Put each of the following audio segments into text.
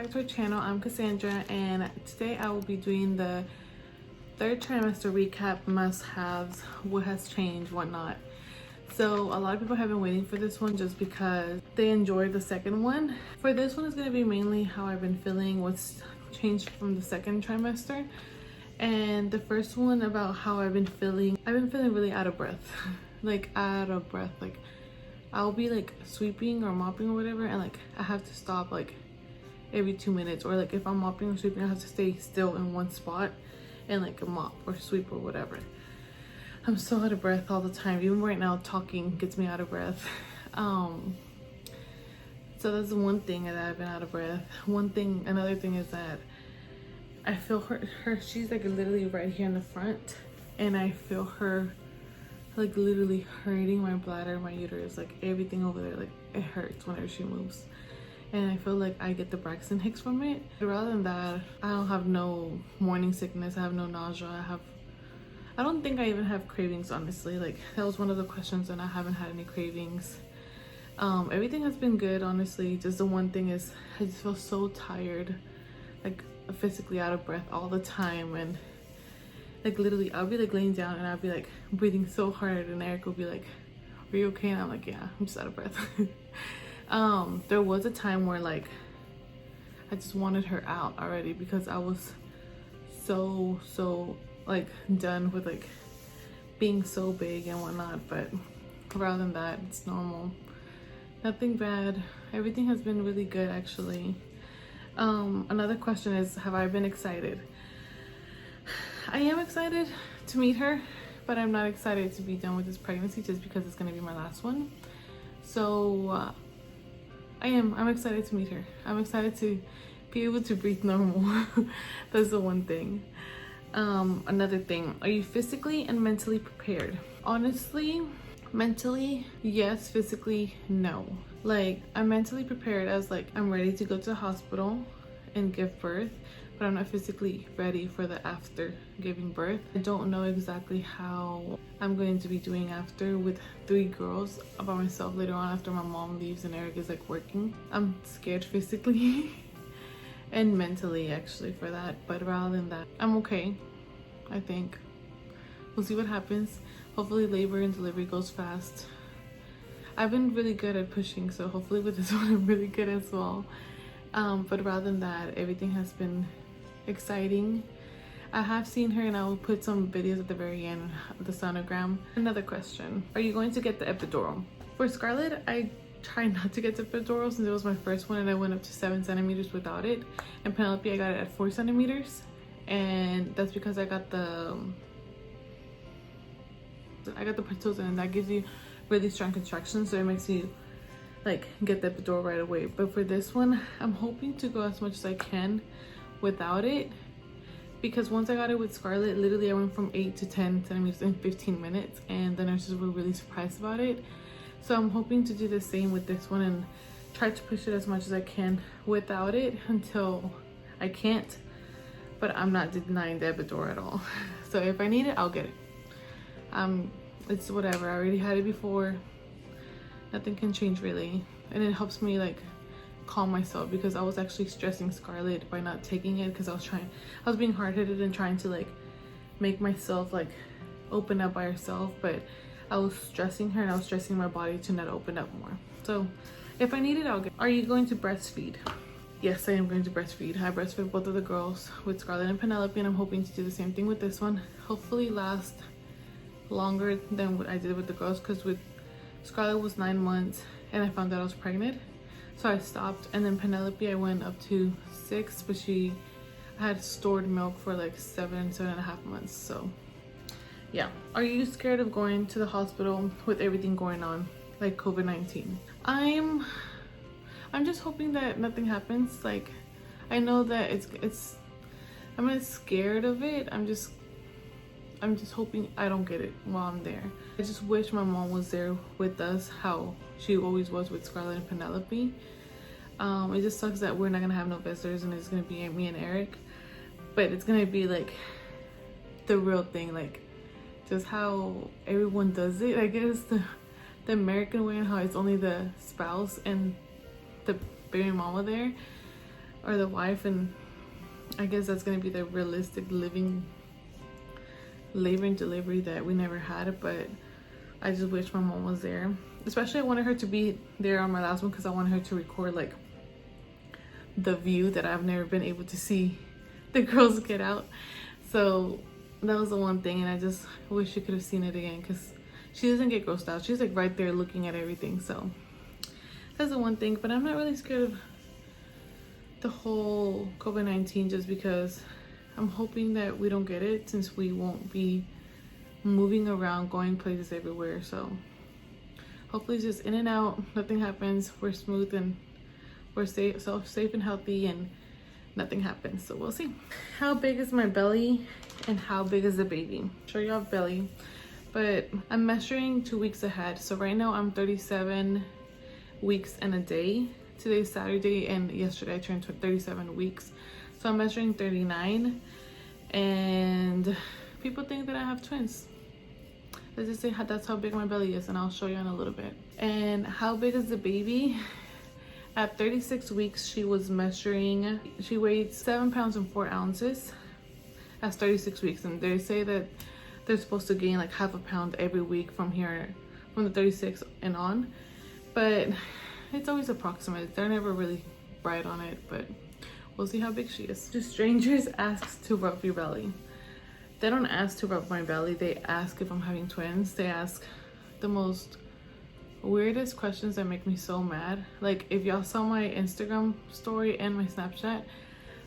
back to our channel. I'm Cassandra, and today I will be doing the third trimester recap, must-haves, what has changed, whatnot. So a lot of people have been waiting for this one just because they enjoyed the second one. For this one, it's going to be mainly how I've been feeling, what's changed from the second trimester. And the first one about how I've been feeling really out of breath. Like I'll be like sweeping or mopping or whatever, and like I have to stop like every 2 minutes, or like if I'm mopping or sweeping I have to stay still in one spot and like mop or sweep or whatever. I'm so out of breath all the time. Even right now talking gets me out of breath. So that's one thing that I've been out of breath. Another thing is that I feel her she's like literally right here in the front, and I feel her like literally hurting my bladder, my uterus, like everything over there. Like it hurts whenever she moves, and I feel like I get the Braxton Hicks from it. But rather than that, I don't have no morning sickness, I have no nausea, I don't think I even have cravings, honestly. Like that was one of the questions, and I haven't had any cravings. Everything has been good, honestly. Just the one thing is I just feel so tired, like physically out of breath all the time. And like literally I'll be like laying down and I'll be like breathing so hard, and Eric will be like, are you okay? And I'm like, yeah, I'm just out of breath. There was a time where like I just wanted her out already because I was so like done with like being so big and whatnot. But rather than that, it's normal, nothing bad. Everything has been really good, actually. Another question is, have I been excited? I am excited to meet her, but I'm not excited to be done with this pregnancy just because it's going to be my last one. So I'm excited to meet her. I'm excited to be able to breathe normal. That's the one thing. Another thing, are you physically and mentally prepared? Honestly, mentally yes, physically no. Like I'm mentally prepared as like I'm ready to go to the hospital and give birth, but I'm not physically ready for the after giving birth. I don't know exactly how I'm going to be doing after with 3 girls by myself later on after my mom leaves and Eric is like working. I'm scared physically and mentally actually for that, but rather than that, I'm okay. I think we'll see what happens. Hopefully labor and delivery goes fast. I've been really good at pushing, so hopefully with this one I'm really good as well. But rather than that, everything has been exciting. I have seen her, and I will put some videos at the very end of the sonogram. Another question, are you going to get the epidural? For Scarlett, I try not to get the epidural since it was my first one and I went up to 7 centimeters without it. And Penelope, I got it at 4 centimeters, and that's because I got the Pitocin, and that gives you really strong contractions, so it makes you like get the epidural right away. But for this one, I'm hoping to go as much as I can without it, because once I got it with Scarlett, literally I went from 8 to 10 centimeters in 15 minutes, and the nurses were really surprised about it. So I'm hoping to do the same with this one and try to push it as much as I can without it until I can't. But I'm not denying the epidural at all. So if I need it, I'll get it. It's whatever, I already had it before. Nothing can change really, and it helps me like calm myself, because I was actually stressing Scarlett by not taking it, because I was being hard-headed and trying to like make myself like open up by herself, but I was stressing her and I was stressing my body to not open up more. So if I need it, I'll get it. Are you going to breastfeed? Yes, I am going to breastfeed. I breastfed both of the girls with Scarlett and Penelope, and I'm hoping to do the same thing with this one. Hopefully last longer than what I did with the girls, because with Scarlett was 9 months and I found out I was pregnant, so I stopped. And then Penelope, I went up to 6, but I had stored milk for like 7.5 months. So yeah. Are you scared of going to the hospital with everything going on, like COVID-19? I'm just hoping that nothing happens. Like I know that I'm not scared of it. I'm just hoping I don't get it while I'm there. I just wish my mom was there with us, how she always was with Scarlett and Penelope. It just sucks that we're not gonna have no visitors and it's gonna be me and Eric, but it's gonna be like the real thing, like just how everyone does it. I guess the American way, and how it's only the spouse and the baby mama there. or the wife, and I guess that's gonna be the realistic living labor and delivery that we never had. But I just wish my mom was there. Especially I wanted her to be there on my last one because I wanted her to record like the view that I've never been able to see the girls get out. So that was the one thing, and I just wish you could have seen it again because she doesn't get grossed out. She's like right there looking at everything. So that's the one thing. But I'm not really scared of the whole COVID-19 just because I'm hoping that we don't get it, since we won't be moving around, going places everywhere. So hopefully it's just in and out, nothing happens, we're smooth and we're safe and healthy, and nothing happens. So we'll see. How big is my belly and how big is the baby? Show you off belly, but I'm measuring 2 weeks ahead. So right now I'm 37 weeks and a day. Today's Saturday, and yesterday I turned 37 weeks. So I'm measuring 39, and people think that I have twins. Let's just say that's how big my belly is, and I'll show you in a little bit. And how big is the baby? At 36 weeks, she weighed 7 pounds and 4 ounces. That's 36 weeks, and they say that they're supposed to gain like half a pound every week from the 36 and on. But it's always approximate. They're never really right on it, but we'll see how big she is. Do strangers ask to rub your belly? They don't ask to rub my belly. They ask if I'm having twins. They ask the most weirdest questions that make me so mad. Like, if y'all saw my Instagram story and my Snapchat,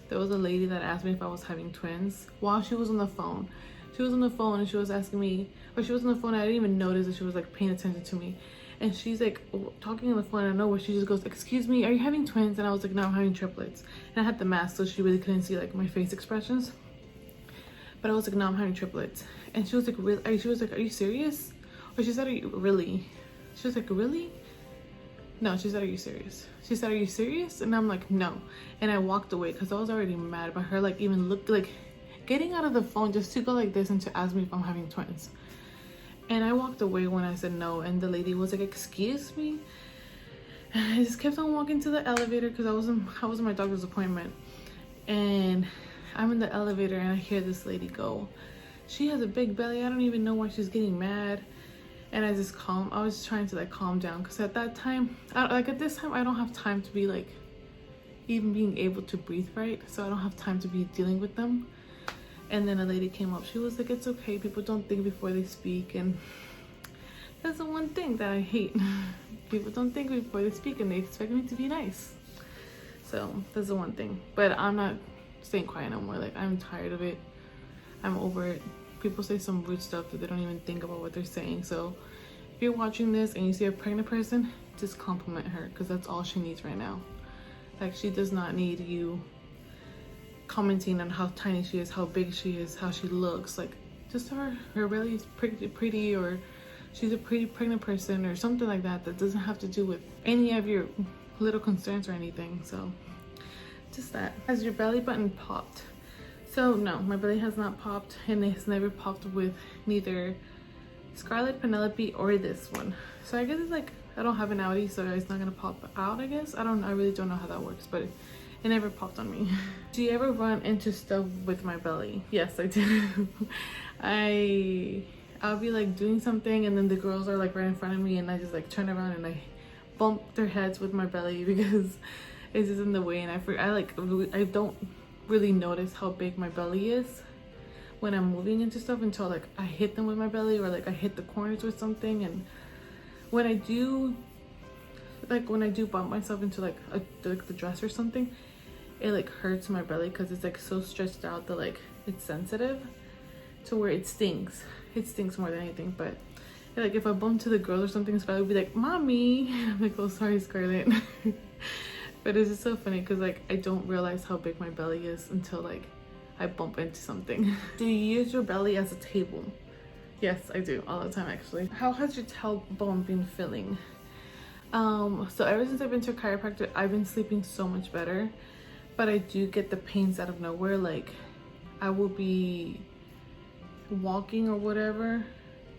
there was a lady that asked me if I was having twins while she was on the phone. She was on the phone and she was asking me, or she was on the phone and I didn't even notice that she was like paying attention to me. And she's like talking on the phone, and I know where she just goes, "Excuse me, are you having twins?" And I was like, "No, I'm having triplets." And I had the mask, so she really couldn't see like my face expressions. But I was like, "No, I'm having triplets." And she was like, "Really?" She was like, "Are you serious?" Or she said, "Are you really?" She was like, "Really?" No, she said, "Are you serious?" She said, "Are you serious?" And I'm like, "No." And I walked away because I was already mad about her like even look like getting out of the phone just to go like this and to ask me if I'm having twins. And I walked away when I said no, and the lady was like, "Excuse me?" And I just kept on walking to the elevator because I was in my doctor's appointment, and I'm in the elevator and I hear this lady go, "She has a big belly. I don't even know why she's getting mad." And I was trying to like calm down because at that time, at this time, I don't have time to be like even being able to breathe right. So I don't have time to be dealing with them. And then a lady came up. She was like, "It's okay. People don't think before they speak." And that's the one thing that I hate. People don't think before they speak, and they expect me to be nice. So that's the one thing. But I'm not staying quiet no more. Like, I'm tired of it. I'm over it. People say some rude stuff that they don't even think about what they're saying. So if you're watching this and you see a pregnant person, just compliment her, because that's all she needs right now. Like, she does not need you commenting on how tiny she is, how big she is, how she looks. Like, just her belly is pretty, or she's a pretty pregnant person, or something like that. That doesn't have to do with any of your little concerns or anything. So just that. Has your belly button popped? So no, my belly has not popped, and it's never popped with neither Scarlet, Penelope, or this one. So I guess it's like I don't have an outie, so it's not gonna pop out, I guess. I really don't know how that works, but it never popped on me. Do you ever run into stuff with my belly? Yes, I do. I'll be like doing something, and then the girls are like right in front of me, and I just like turn around and I bump their heads with my belly because it's just in the way. And I don't really notice how big my belly is when I'm moving into stuff until like I hit them with my belly, or like I hit the corners with something. And when I do bump myself into like the dress or something, it like hurts my belly because it's like so stretched out that like it's sensitive to where it stings. It stings more than anything. But like if I bump to the girl or something, Scarlett would be like, "Mommy." I'm like, "Oh, sorry, Scarlett." But it's just so funny because like I don't realize how big my belly is until like I bump into something. Do you use your belly as a table? Yes, I do, all the time actually. How has your tailbone been feeling? So ever since I've been to a chiropractor, I've been sleeping so much better. But I do get the pains out of nowhere. Like, I will be walking or whatever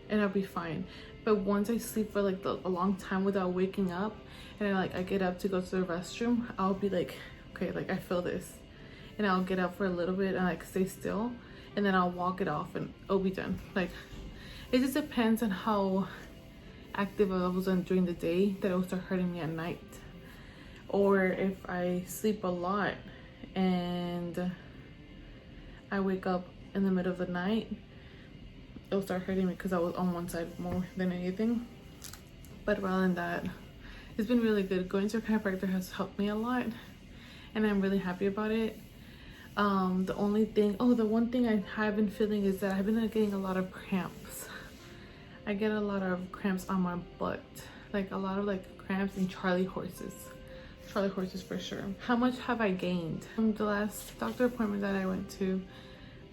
and I'll be fine. But once I sleep for like a long time without waking up, and I get up to go to the restroom, I'll be like okay, like I feel this, and I'll get up for a little bit and like stay still, and then I'll walk it off and it'll be done. Like it just depends on how active I was on during the day that it will start hurting me at night, or if I sleep a lot and I wake up in the middle of the night, it'll start hurting me because I was on one side more than anything. But rather than that, it's been really good. Going to a chiropractor has helped me a lot, and I'm really happy about it. The only thing, the one thing I have been feeling is that I've been getting a lot of cramps. I get a lot of cramps on my butt, like a lot of like cramps and Charlie horses for sure. How much have I gained? From the last doctor appointment that I went to,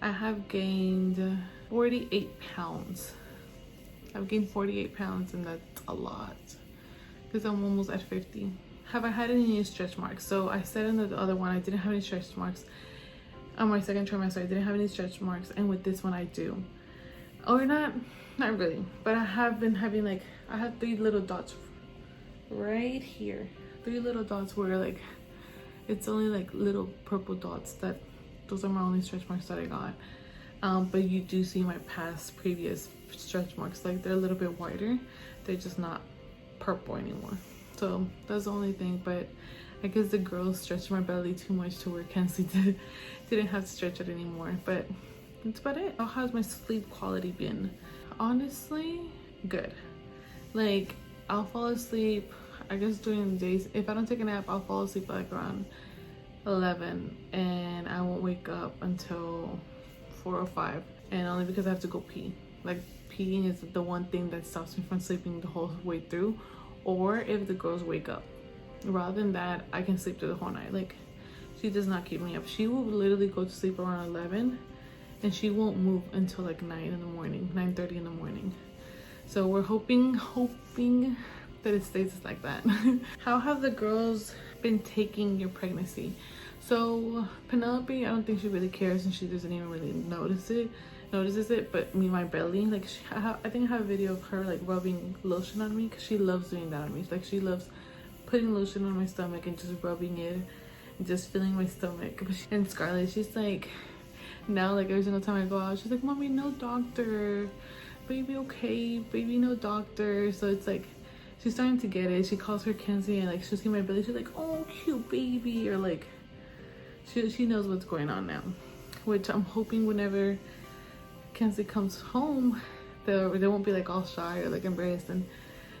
I have gained 48 pounds. I've gained 48 pounds, and that's a lot because I'm almost at 50. Have I had any new stretch marks? So I said in the other one I didn't have any stretch marks. On my second trimester I didn't have any stretch marks, and with this one I do. Or not really, but I have been having like, I have 3 little dots right here. 3 little dots where like it's only like little purple dots. That those are my only stretch marks that I got. But you do see my previous stretch marks, like they're a little bit wider, they're just not purple anymore. So that's the only thing. But I guess the girls stretched my belly too much to where Kenslie didn't have to stretch it anymore. But that's about it. How has my sleep quality been? Honestly, good. Like I'll fall asleep, I guess during the days. If I don't take a nap, I'll fall asleep like around 11, and I won't wake up until 4 or 5, and only because I have to go pee. Like peeing is the one thing that stops me from sleeping the whole way through, or if the girls wake up. Rather than that, I can sleep through the whole night. Like she does not keep me up. She will literally go to sleep around 11, and she won't move until like 9 in the morning, 9:30 in the morning. So we're hoping that it stays like that. How have the girls been taking your pregnancy? So Penelope, I don't think she really cares, and she doesn't even really notices it. But me, my belly, like I think I have a video of her like rubbing lotion on me, because she loves doing that on me. Like she loves putting lotion on my stomach and just rubbing it and just feeling my stomach. And Scarlett, she's like, now like every single time I go out, she's like, mommy, no doctor, baby okay, baby no doctor. So it's like she's starting to get it. She calls her Kenslie, and like she'll see my belly, she's like, oh cute baby, or like she knows what's going on now. Which I'm hoping whenever Kenslie comes home, they won't be like all shy or like embarrassed. And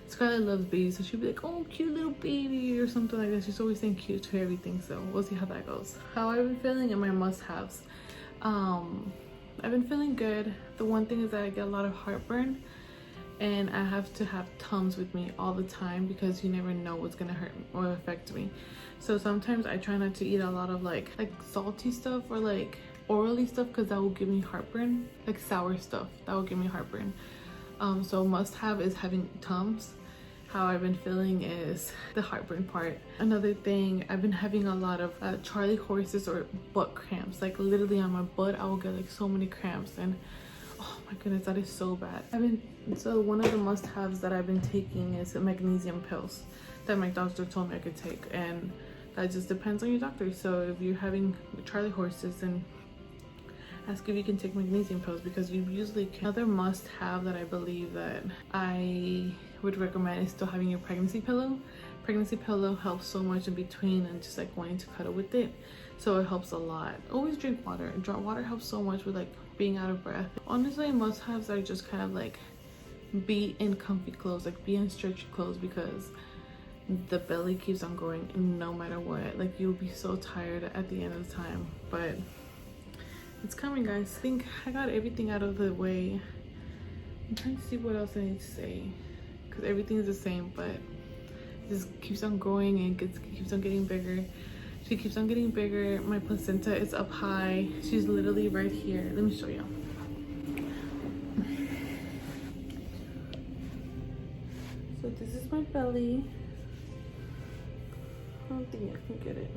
Scarlett loves babies, so she'll be like, oh cute little baby, or something like that. She's always saying cute to everything, so we'll see how that goes. How I've been feeling and my must-haves. I've been feeling good. The one thing is that I get a lot of heartburn, and I have to have Tums with me all the time, because you never know what's gonna hurt or affect me. So sometimes I try not to eat a lot of like salty stuff or like orally stuff, because that will give me heartburn. Like sour stuff, that will give me heartburn. So must have is having Tums. How I've been feeling is the heartburn part. Another thing, I've been having a lot of Charlie horses or butt cramps. Like literally on my butt, I will get like so many cramps, and oh my goodness, that is so bad. So one of the must-haves that I've been taking is magnesium pills that my doctor told me I could take, and that just depends on your doctor. So if you're having Charlie horses, then ask if you can take magnesium pills, because you usually can. Another must-have that I believe that I would recommend is still having your pregnancy pillow. Pregnancy pillow helps so much in between and just like wanting to cuddle with it, so it helps a lot. Always drink water. Water helps so much with like being out of breath. Honestly, must-haves are just kind of like be in comfy clothes, like be in stretchy clothes, because the belly keeps on growing no matter what. Like you'll be so tired at the end of the time, but it's coming, guys. I think I got everything out of the way. I'm trying to see what else I need to say, because everything is the same, but it just keeps on growing and keeps on getting bigger. She keeps on getting bigger. My placenta is up high. She's literally right here. Let me show you. So this is my belly. I don't think I can get it.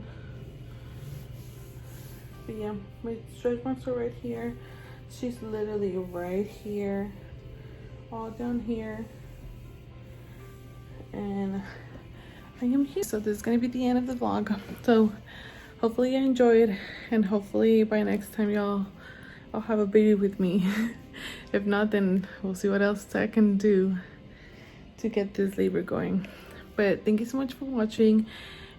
But yeah, my stretch marks are right here. She's literally right here, all down here, and I am here. So this is gonna be the end of the vlog. So hopefully you enjoyed, and hopefully by next time y'all I'll have a baby with me. If not, then we'll see what else I can do to get this labor going. But thank you so much for watching,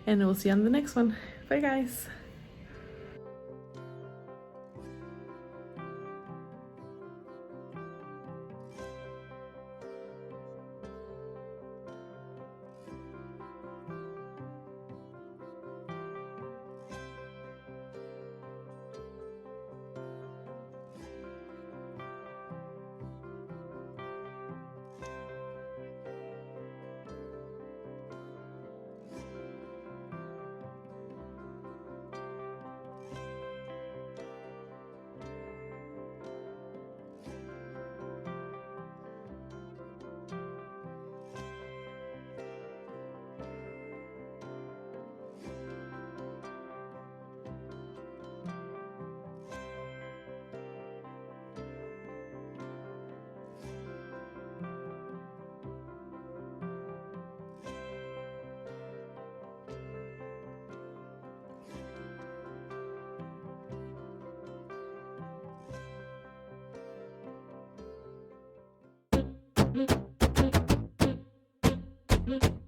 and we'll see you on the next one. Bye guys. Mm-hmm.